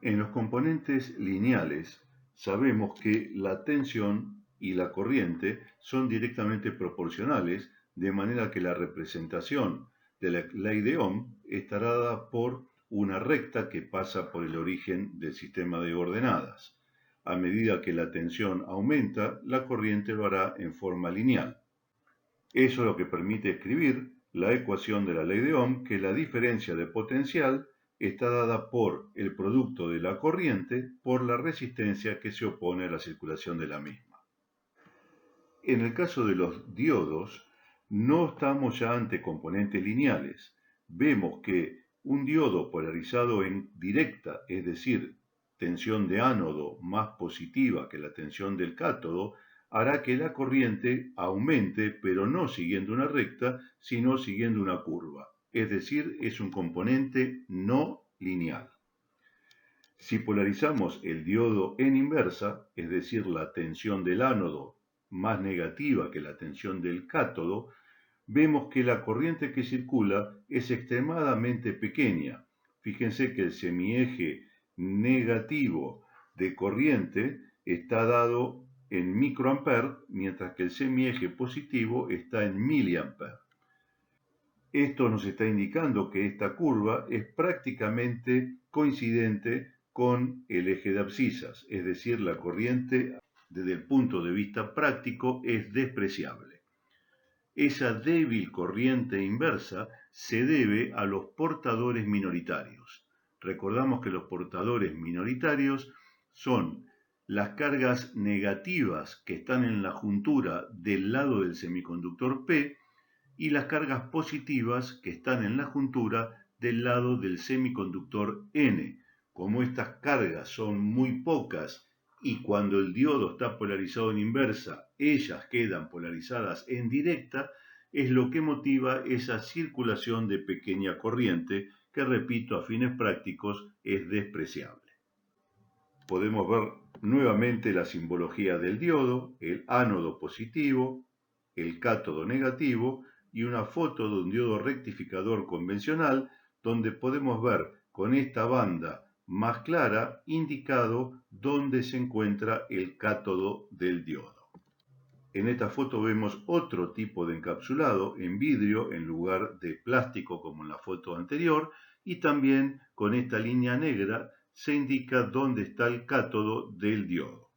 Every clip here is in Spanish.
En los componentes lineales sabemos que la tensión y la corriente son directamente proporcionales, de manera que la representación de la ley de Ohm estará dada por una recta que pasa por el origen del sistema de ordenadas. A medida que la tensión aumenta, la corriente lo hará en forma lineal. Eso es lo que permite escribir la ecuación de la ley de Ohm, que la diferencia de potencial está dada por el producto de la corriente por la resistencia que se opone a la circulación de la misma. En el caso de los diodos, no estamos ya ante componentes lineales. Vemos que un diodo polarizado en directa, es decir, tensión de ánodo más positiva que la tensión del cátodo, hará que la corriente aumente, pero no siguiendo una recta, sino siguiendo una curva. Es decir, es un componente no lineal. Si polarizamos el diodo en inversa, es decir, la tensión del ánodo más negativa que la tensión del cátodo, vemos que la corriente que circula es extremadamente pequeña. Fíjense que el semieje negativo de corriente está dado en microamperes, mientras que el semieje positivo está en miliamperes. Esto nos está indicando que esta curva es prácticamente coincidente con el eje de abscisas, es decir, la corriente desde el punto de vista práctico es despreciable. Esa débil corriente inversa se debe a los portadores minoritarios. Recordamos que los portadores minoritarios son las cargas negativas que están en la juntura del lado del semiconductor P y las cargas positivas que están en la juntura del lado del semiconductor N. Como estas cargas son muy pocas y cuando el diodo está polarizado en inversa, ellas quedan polarizadas en directa, es lo que motiva esa circulación de pequeña corriente que, repito, a fines prácticos es despreciable. Podemos ver nuevamente la simbología del diodo, el ánodo positivo, el cátodo negativo y una foto de un diodo rectificador convencional donde podemos ver con esta banda más clara indicado dónde se encuentra el cátodo del diodo. En esta foto vemos otro tipo de encapsulado en vidrio en lugar de plástico como en la foto anterior y también con esta línea negra se indica dónde está el cátodo del diodo.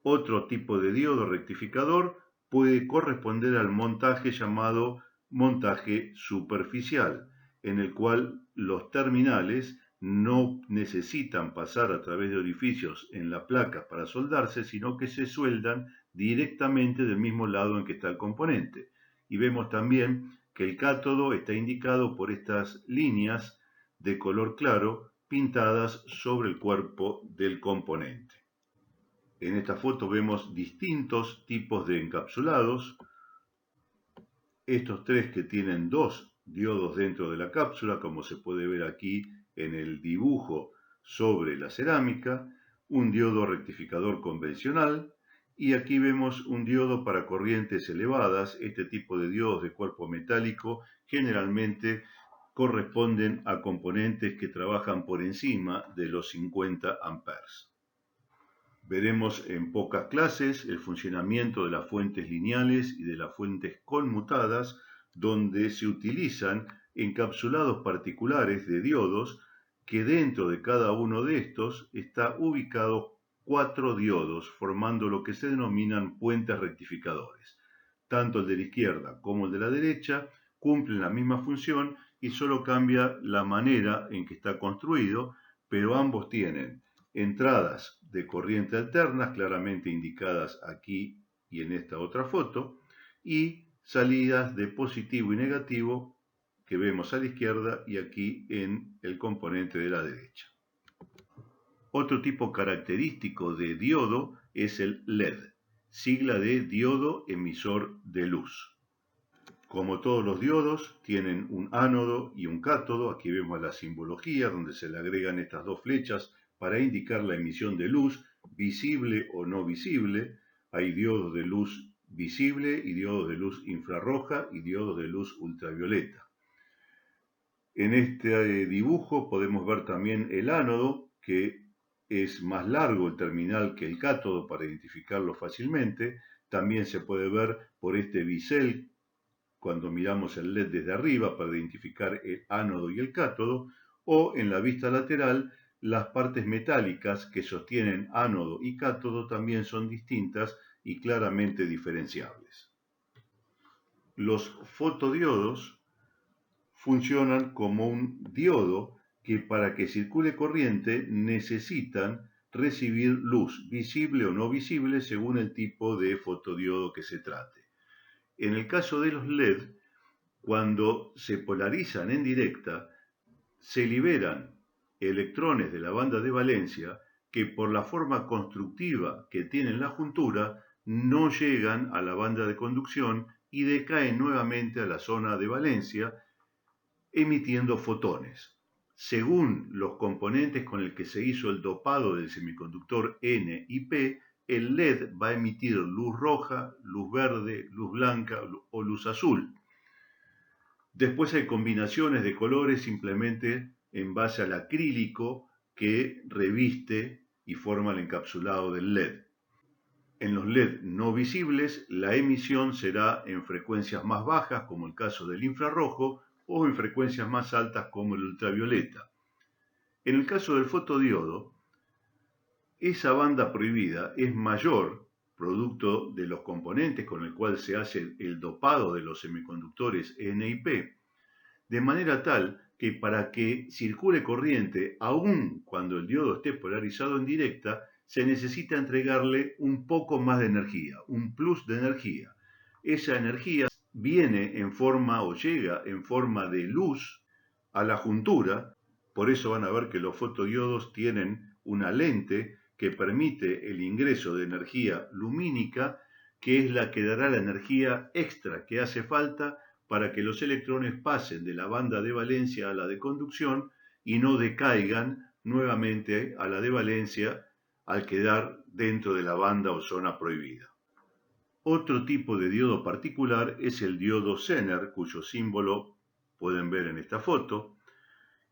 Otro tipo de diodo rectificador puede corresponder al montaje llamado montaje superficial, en el cual los terminales no necesitan pasar a través de orificios en la placa para soldarse, sino que se sueldan directamente del mismo lado en que está el componente. Y vemos también que el cátodo está indicado por estas líneas de color claro pintadas sobre el cuerpo del componente. En esta foto vemos distintos tipos de encapsulados. Estos tres que tienen dos diodos dentro de la cápsula, como se puede ver aquí en el dibujo sobre la cerámica, un diodo rectificador convencional y aquí vemos un diodo para corrientes elevadas. Este tipo de diodos de cuerpo metálico generalmente corresponden a componentes que trabajan por encima de los 50 amperes. Veremos en pocas clases el funcionamiento de las fuentes lineales y de las fuentes conmutadas, donde se utilizan encapsulados particulares de diodos que dentro de cada uno de estos está ubicado 4 diodos, formando lo que se denominan puentes rectificadores. Tanto el de la izquierda como el de la derecha cumplen la misma función y solo cambia la manera en que está construido, pero ambos tienen entradas de corriente alternas, claramente indicadas aquí y en esta otra foto, y salidas de positivo y negativo que vemos a la izquierda y aquí en el componente de la derecha. Otro tipo característico de diodo es el LED, sigla de diodo emisor de luz. Como todos los diodos, tienen un ánodo y un cátodo. Aquí vemos la simbología donde se le agregan estas dos flechas para indicar la emisión de luz, visible o no visible. Hay diodos de luz visible y diodos de luz infrarroja y diodos de luz ultravioleta. En este dibujo podemos ver también el ánodo que es más largo el terminal que el cátodo para identificarlo fácilmente. También se puede ver por este bisel cuando miramos el LED desde arriba para identificar el ánodo y el cátodo, o en la vista lateral las partes metálicas que sostienen ánodo y cátodo también son distintas y claramente diferenciables. Los fotodiodos funcionan como un diodo que para que circule corriente necesitan recibir luz, visible o no visible según el tipo de fotodiodo que se trate. En el caso de los LED, cuando se polarizan en directa, se liberan electrones de la banda de valencia que por la forma constructiva que tienen la juntura no llegan a la banda de conducción y decaen nuevamente a la zona de valencia emitiendo fotones. Según los componentes con el que se hizo el dopado del semiconductor N y P, el LED va a emitir luz roja, luz verde, luz blanca o luz azul. Después hay combinaciones de colores simplemente en base al acrílico que reviste y forma el encapsulado del LED. En los LED no visibles, la emisión será en frecuencias más bajas, como el caso del infrarrojo, o en frecuencias más altas, como el ultravioleta. En el caso del fotodiodo, esa banda prohibida es mayor, producto de los componentes con el cual se hace el dopado de los semiconductores N y P, de manera tal que para que circule corriente, aun cuando el diodo esté polarizado en directa, se necesita entregarle un poco más de energía, un plus de energía. Esa energía viene en forma o llega en forma de luz a la juntura, por eso van a ver que los fotodiodos tienen una lente que permite el ingreso de energía lumínica, que es la que dará la energía extra que hace falta para que los electrones pasen de la banda de valencia a la de conducción y no decaigan nuevamente a la de valencia al quedar dentro de la banda o zona prohibida. Otro tipo de diodo particular es el diodo Zener, cuyo símbolo pueden ver en esta foto,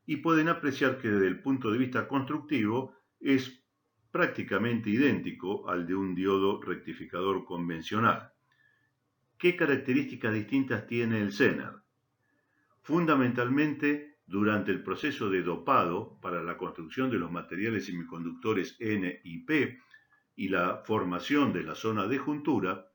y pueden apreciar que desde el punto de vista constructivo es prácticamente idéntico al de un diodo rectificador convencional. ¿Qué características distintas tiene el Zener? Fundamentalmente, durante el proceso de dopado para la construcción de los materiales semiconductores N y P y la formación de la zona de juntura,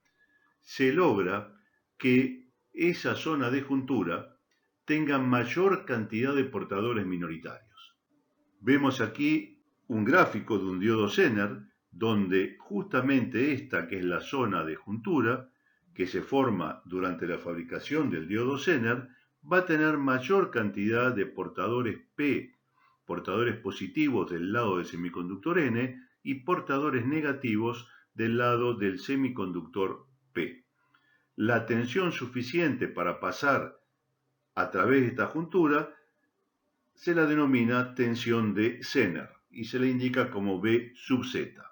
se logra que esa zona de juntura tenga mayor cantidad de portadores minoritarios. Vemos aquí un gráfico de un diodo Zener donde justamente esta, que es la zona de juntura, que se forma durante la fabricación del diodo Zener, va a tener mayor cantidad de portadores P, portadores positivos del lado del semiconductor N y portadores negativos del lado del semiconductor P. La tensión suficiente para pasar a través de esta juntura se la denomina tensión de Zener y se la indica como V sub Z.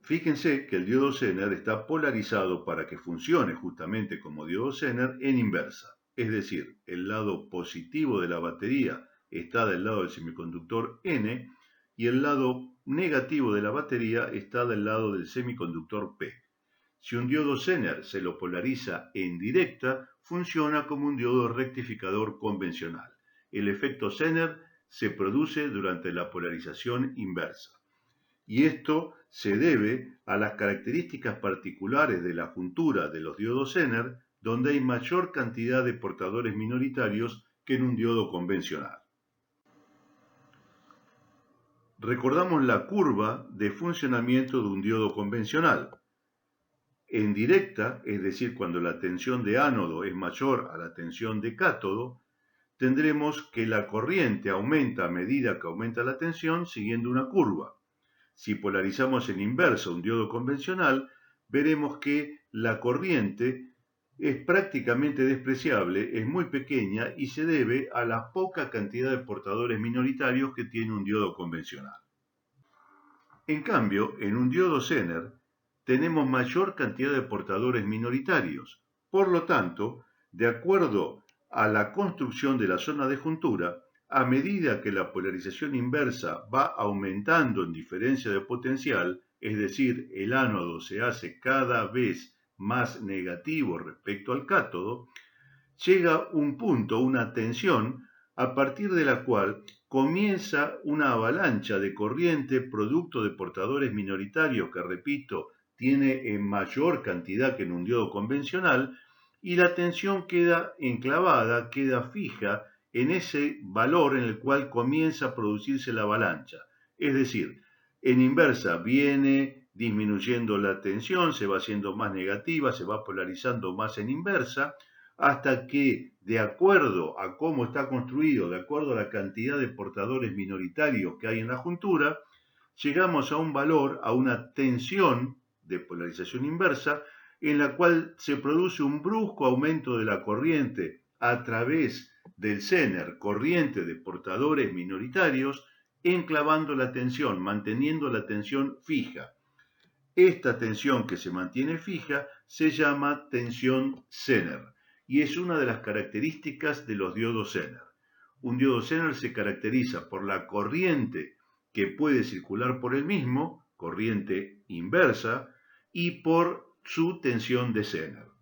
Fíjense que el diodo Zener está polarizado para que funcione justamente como diodo Zener en inversa, es decir, el lado positivo de la batería está del lado del semiconductor N y el lado negativo de la batería está del lado del semiconductor P. Si un diodo Zener se lo polariza en directa, funciona como un diodo rectificador convencional. El efecto Zener se produce durante la polarización inversa. Y esto se debe a las características particulares de la juntura de los diodos Zener, donde hay mayor cantidad de portadores minoritarios que en un diodo convencional. Recordamos la curva de funcionamiento de un diodo convencional. En directa, es decir, cuando la tensión de ánodo es mayor a la tensión de cátodo, tendremos que la corriente aumenta a medida que aumenta la tensión siguiendo una curva. Si polarizamos en inverso un diodo convencional, veremos que la corriente es prácticamente despreciable, es muy pequeña y se debe a la poca cantidad de portadores minoritarios que tiene un diodo convencional. En cambio, en un diodo Zener, tenemos mayor cantidad de portadores minoritarios. Por lo tanto, de acuerdo a la construcción de la zona de juntura, a medida que la polarización inversa va aumentando en diferencia de potencial, es decir, el ánodo se hace cada vez más negativo respecto al cátodo, llega un punto, una tensión, a partir de la cual comienza una avalancha de corriente producto de portadores minoritarios que, repito, tiene en mayor cantidad que en un diodo convencional, y la tensión queda enclavada, queda fija en ese valor en el cual comienza a producirse la avalancha. Es decir, en inversa viene disminuyendo la tensión, se va haciendo más negativa, se va polarizando más en inversa, hasta que, de acuerdo a cómo está construido, de acuerdo a la cantidad de portadores minoritarios que hay en la juntura, llegamos a un valor, a una tensión de polarización inversa, en la cual se produce un brusco aumento de la corriente a través del Zener, corriente de portadores minoritarios, enclavando la tensión, manteniendo la tensión fija. Esta tensión que se mantiene fija se llama tensión Zener y es una de las características de los diodos Zener. Un diodo Zener se caracteriza por la corriente que puede circular por el mismo, corriente inversa, y por su tensión de Zener.